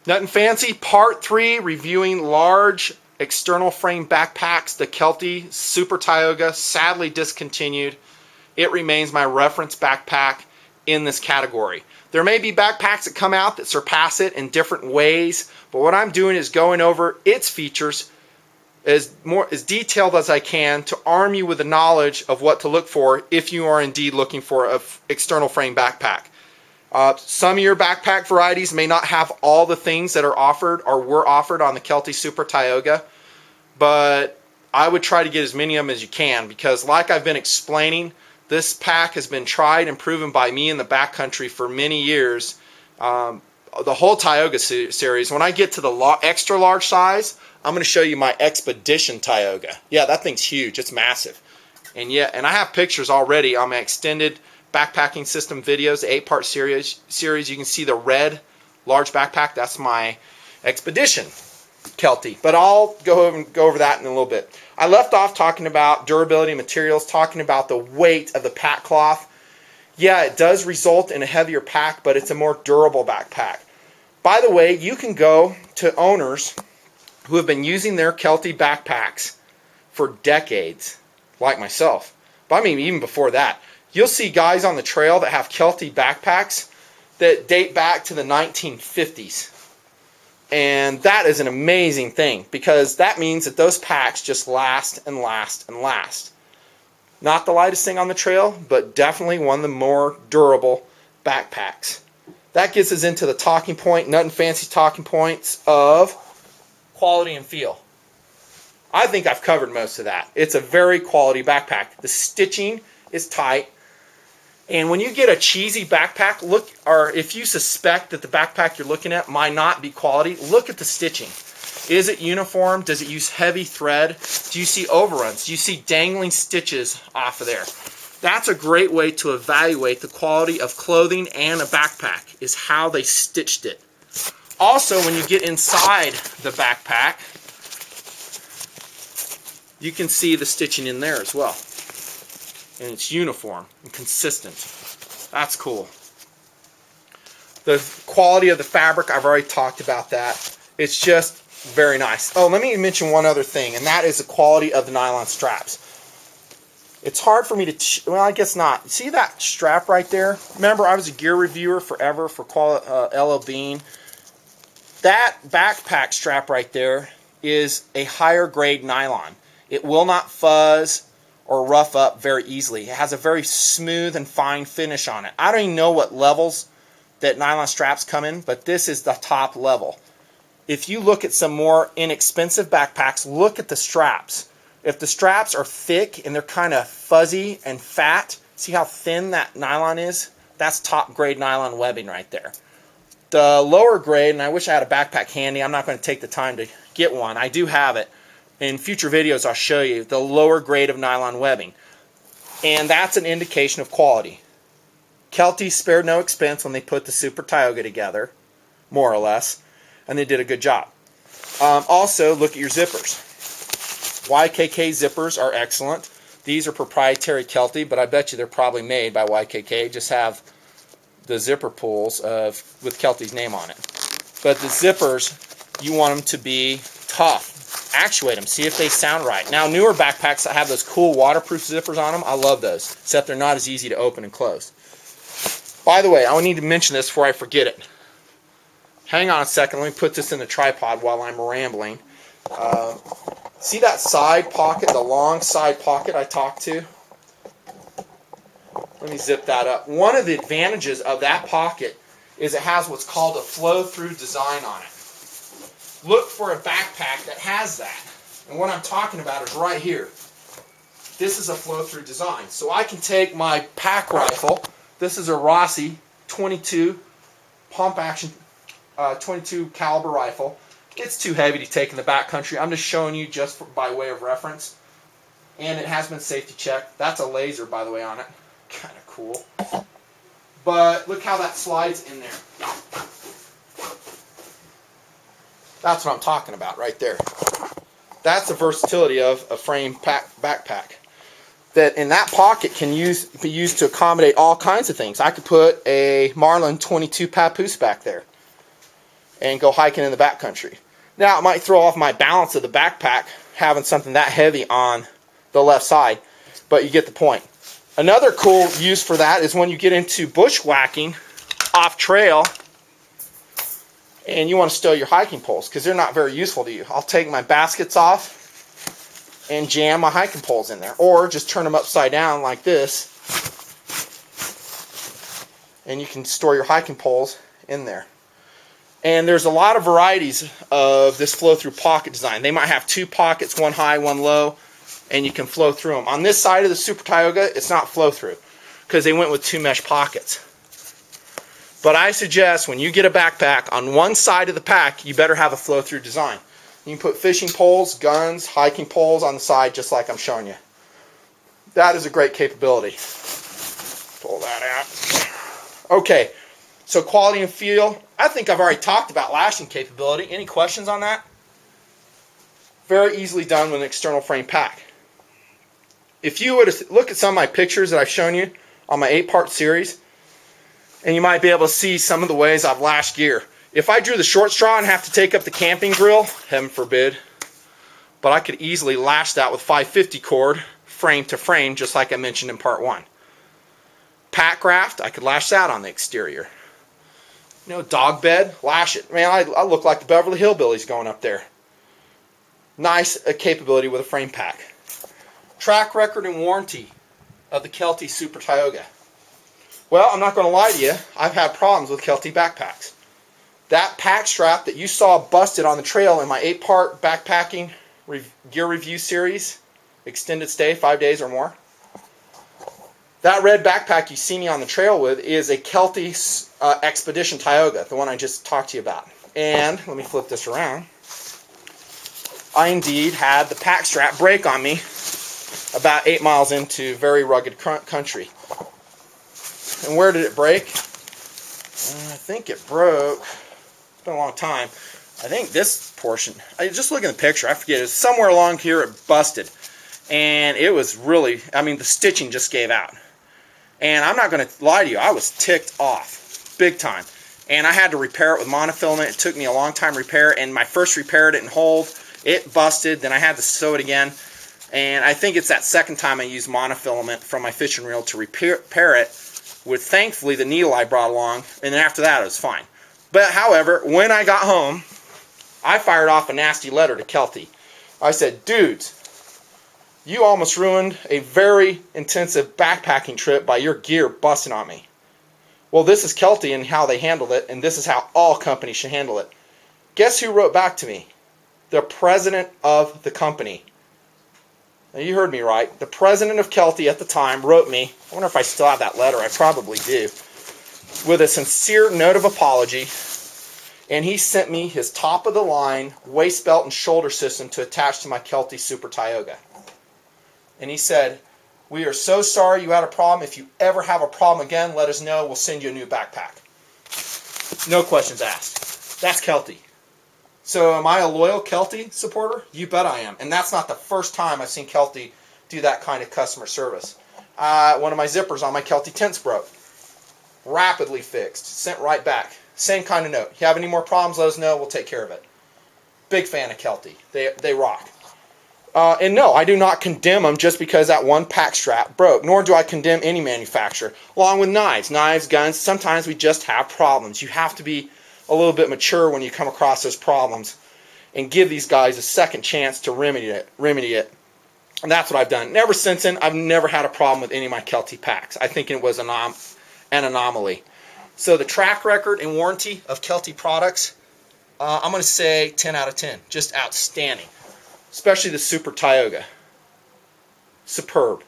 Nutnfancy Part 3, reviewing large external frame backpacks. The Kelty Super Tioga, sadly discontinued. It remains my reference backpack in this category. There may be backpacks that come out that surpass it in different ways, but what I'm doing is going over its features as detailed as I can to arm you with the knowledge of what to look for if you are indeed looking for an external frame backpack. Some of your backpack varieties may not have all the things that are offered or were offered on the Kelty Super Tioga, but I would try to get as many of them as you can, because like I've been explaining, this pack has been tried and proven by me in the backcountry for many years. The whole Tioga series, when I get to the extra large size, I'm going to show you my Expedition Tioga. Yeah, that thing's huge. It's massive. And I have pictures already on my extended backpacking system videos, the 8-part series. You can see the red large backpack. That's my Expedition Kelty. But I'll go over that in a little bit. I left off talking about durability materials, talking about the weight of the packcloth. Yeah, it does result in a heavier pack, but it's a more durable backpack. By the way, you can go to owners who have been using their Kelty backpacks for decades, like myself. But I mean, even before that. You'll see guys on the trail that have Kelty backpacks that date back to the 1950s. And that is an amazing thing, because that means that those packs just last and last and last. Not the lightest thing on the trail, but definitely one of the more durable backpacks. That gets us into the talking point, Nutnfancy talking points of quality and feel. I think I've covered most of that. It's a very quality backpack. The stitching is tight. And when you get a cheesy backpack, or if you suspect that the backpack you're looking at might not be quality, look at the stitching. Is it uniform? Does it use heavy thread? Do you see overruns? Do you see dangling stitches off of there? That's a great way to evaluate the quality of clothing and a backpack, is how they stitched it. Also, when you get inside the backpack, you can see the stitching in there as well. And it's uniform and consistent. That's cool. The quality of the fabric, I've already talked about that. It's just very nice. Oh, let me mention one other thing, and that is the quality of the nylon straps. It's hard for me to, well, I guess not. See that strap right there? Remember, I was a gear reviewer forever for LL Bean. That backpack strap right there is a higher grade nylon. It will not fuzz or rough up very easily. It has a very smooth and fine finish on it. I don't even know what levels that nylon straps come in, but this is the top level. If you look at some more inexpensive backpacks, look at the straps. If the straps are thick and they're kind of fuzzy and fat, see how thin that nylon is? That's top grade nylon webbing right there. The lower grade, and I wish I had a backpack handy, I'm not going to take the time to get one. I do have it. In future videos, I'll show you the lower grade of nylon webbing. And that's an indication of quality. Kelty spared no expense when they put the Super Tioga together, more or less, and they did a good job. Also, look at your zippers. YKK zippers are excellent. These are proprietary Kelty, but I bet you they're probably made by YKK. Just have the zipper pulls with Kelty's name on it. But the zippers, you want them to be tough. Actuate them, see if they sound right. Now, newer backpacks that have those cool waterproof zippers on them, I love those, except they're not as easy to open and close. By the way, I need to mention this before I forget it. Hang on a second, let me put this in the tripod while I'm rambling. See that side pocket, the long side pocket I talked to? Let me zip that up. One of the advantages of that pocket is it has what's called a flow-through design on it. Look for a backpack that has that. And what I'm talking about is right here. This is a flow-through design. So I can take my pack rifle. This is a Rossi 22 pump action 22 caliber rifle. It's too heavy to take in the backcountry. I'm just showing you just by way of reference. And it has been safety checked. That's a laser, by the way, on it. Kind of cool. But look how that slides in there. That's what I'm talking about right there. That's the versatility of a frame backpack. That in that pocket can be used to accommodate all kinds of things. I could put a Marlin 22 papoose back there. and go hiking in the backcountry. Now, it might throw off my balance of the backpack having something that heavy on the left side, but you get the point. Another cool use for that is when you get into bushwhacking off trail and you want to stow your hiking poles, because they're not very useful to you. I'll take my baskets off and jam my hiking poles in there, or just turn them upside down like this, and you can store your hiking poles in there. And there's a lot of varieties of this flow-through pocket design. They might have two pockets, one high, one low, and you can flow through them. On this side of the Super Tioga, it's not flow-through because they went with two mesh pockets. But I suggest when you get a backpack, on one side of the pack, you better have a flow-through design. You can put fishing poles, guns, hiking poles on the side, just like I'm showing you. That is a great capability. Pull that out. Okay, so quality and feel. I think I've already talked about lashing capability. Any questions on that? Very easily done with an external frame pack. If you were to look at some of my pictures that I've shown you on my 8-part series, and you might be able to see some of the ways I've lashed gear. If I drew the short straw and have to take up the camping grill, heaven forbid, but I could easily lash that with 550 cord, frame to frame, just like I mentioned in part 1. Pack raft, I could lash that on the exterior. You know, dog bed, lash it. Man, I look like the Beverly Hillbillies going up there. Nice capability with a frame pack. Track record and warranty of the Kelty Super Tioga. Well, I'm not going to lie to you. I've had problems with Kelty backpacks. That pack strap that you saw busted on the trail in my 8-part backpacking gear review series, extended stay, 5 days or more. That red backpack you see me on the trail with is a Kelty Expedition Tioga, the one I just talked to you about. And, let me flip this around, I indeed had the pack strap break on me about 8 miles into very rugged country. And where did it break? I think it broke, it's been a long time, I think this portion, just look at the picture, I forget, it's somewhere along here it busted. And it was really, I mean, the stitching just gave out. And I'm not going to lie to you, I was ticked off, big time. And I had to repair it with monofilament. It took me a long time to repair, and my first repair didn't hold. It busted, then I had to sew it again. And I think it's that second time I used monofilament from my fishing reel to repair it with, thankfully, the needle I brought along. And then after that, it was fine. But, however, when I got home, I fired off a nasty letter to Kelty. I said, dudes, you almost ruined a very intensive backpacking trip by your gear busting on me. Well, this is Kelty and how they handled it, and this is how all companies should handle it. Guess who wrote back to me? The president of the company. Now, you heard me right. The president of Kelty at the time wrote me, I wonder if I still have that letter, I probably do, with a sincere note of apology, and he sent me his top-of-the-line waist belt and shoulder system to attach to my Kelty Super Tioga. And he said, we are so sorry you had a problem. If you ever have a problem again, let us know. We'll send you a new backpack. No questions asked. That's Kelty. So am I a loyal Kelty supporter? You bet I am. And that's not the first time I've seen Kelty do that kind of customer service. One of my zippers on my Kelty tents broke. Rapidly fixed. Sent right back. Same kind of note. If you have any more problems, let us know. We'll take care of it. Big fan of Kelty. They rock. And no, I do not condemn them just because that one pack strap broke, nor do I condemn any manufacturer. Along with knives, guns, sometimes we just have problems. You have to be a little bit mature when you come across those problems and give these guys a second chance to remedy it. And that's what I've done. And ever since then, I've never had a problem with any of my Kelty packs. I think it was an anomaly. So the track record and warranty of Kelty products, I'm going to say 10 out of 10. Just outstanding. Especially the Super Tioga. Superb.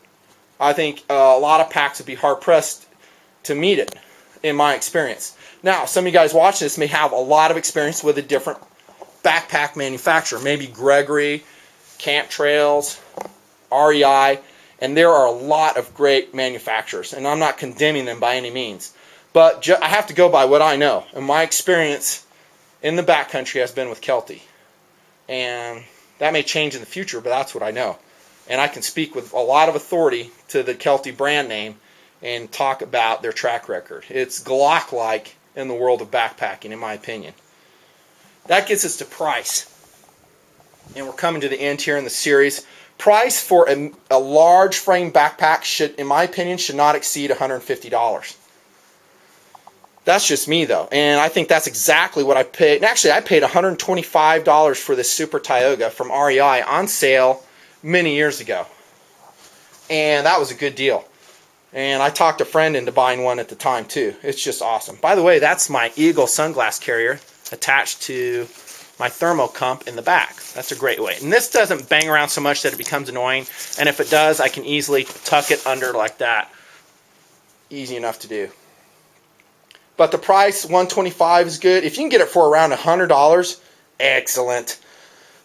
I think a lot of packs would be hard-pressed to meet it, in my experience. Now, some of you guys watching this may have a lot of experience with a different backpack manufacturer. Maybe Gregory, Camp Trails, REI, and there are a lot of great manufacturers, and I'm not condemning them by any means. But I have to go by what I know, and my experience in the backcountry has been with Kelty. And that may change in the future, but that's what I know. And I can speak with a lot of authority to the Kelty brand name and talk about their track record. It's Glock-like in the world of backpacking, in my opinion. that gets us to price. And we're coming to the end here in the series. Price for a large frame backpack should, in my opinion, should not exceed $150. That's just me though, and I think that's exactly what I paid. And actually, I paid $125 for this Super Tioga from REI on sale many years ago, and that was a good deal. And I talked a friend into buying one at the time too. It's just awesome. By the way, that's my Eagle sunglass carrier attached to my thermocomp in the back. That's a great way. And this doesn't bang around so much that it becomes annoying, and if it does, I can easily tuck it under like that. Easy enough to do. But the price, $125, is good. If you can get it for around $100, excellent.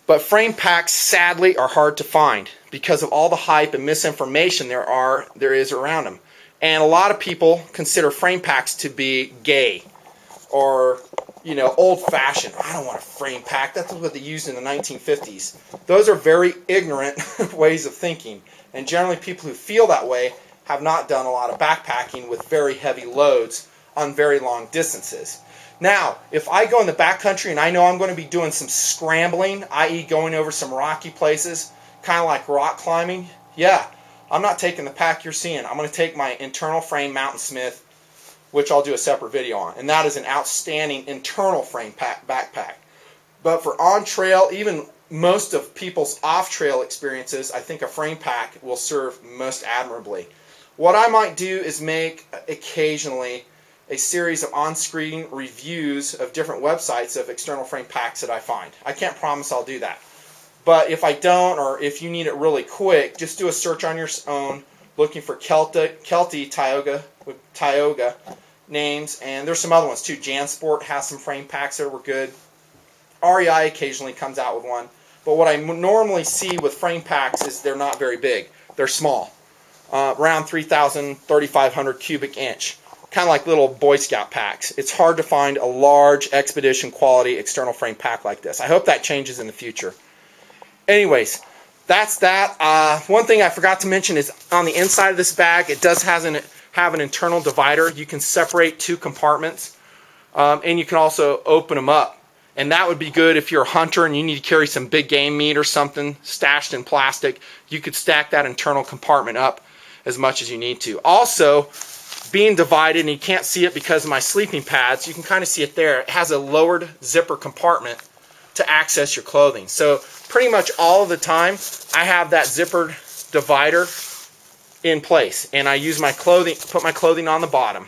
But frame packs, sadly, are hard to find because of all the hype and misinformation there is around them. And a lot of people consider frame packs to be gay or, you know, old-fashioned. I don't want a frame pack. That's what they used in the 1950s. Those are very ignorant ways of thinking. And generally, people who feel that way have not done a lot of backpacking with very heavy loads on very long distances. Now, if I go in the backcountry and I know I'm going to be doing some scrambling, i.e. going over some rocky places, kind of like rock climbing, yeah, I'm not taking the pack you're seeing. I'm going to take my internal frame Mountain Smith, which I'll do a separate video on. And that is an outstanding internal frame backpack. But for on-trail, even most of people's off-trail experiences, I think a frame pack will serve most admirably. What I might do is make occasionally a series of on-screen reviews of different websites of external frame packs that I find. I can't promise I'll do that. But if I don't, or if you need it really quick, just do a search on your own looking for Kelty Tioga with Tioga names. And there's some other ones too. JanSport has some frame packs that were good. REI occasionally comes out with one. But what I normally see with frame packs is they're not very big. They're small. Around 3,000, 3,500 cubic inch. Kind of like little Boy Scout packs. It's hard to find a large expedition quality external frame pack like this. I hope that changes in the future. Anyways, that's that. One thing I forgot to mention is on the inside of this bag, it does have an internal divider. You can separate two compartments, and you can also open them up. And that would be good if you're a hunter and you need to carry some big game meat or something stashed in plastic. You could stack that internal compartment up as much as you need to. Also, being divided, and you can't see it because of my sleeping pads, you can kind of see it there. It has a lowered zipper compartment to access your clothing. So pretty much all of the time, I have that zippered divider in place, and I use my clothing, put my clothing on the bottom.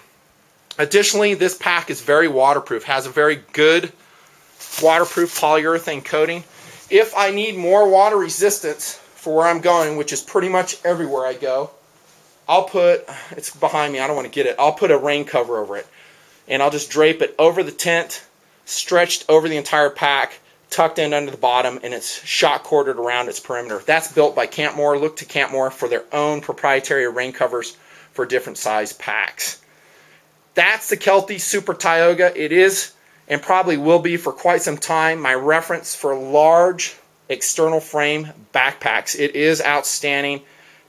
Additionally, this pack is very waterproof, has a very good waterproof polyurethane coating. If I need more water resistance for where I'm going, which is pretty much everywhere I go, I'll put, it's behind me, I don't want to get it, I'll put a rain cover over it. And I'll just drape it over the tent, stretched over the entire pack, tucked in under the bottom, and it's shot corded around its perimeter. That's built by Campmore. Look to Campmore for their own proprietary rain covers for different size packs. That's the Kelty Super Tioga. It is, and probably will be for quite some time, my reference for large external frame backpacks. It is outstanding.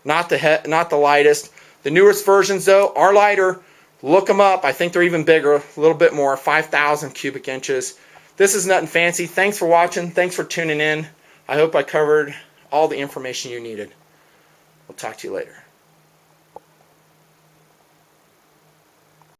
Not the lightest. The newest versions, though, are lighter. Look them up. I think they're even bigger, a little bit more, 5,000 cubic inches. This is Nutnfancy. Thanks for watching. Thanks for tuning in. I hope I covered all the information you needed. We'll talk to you later.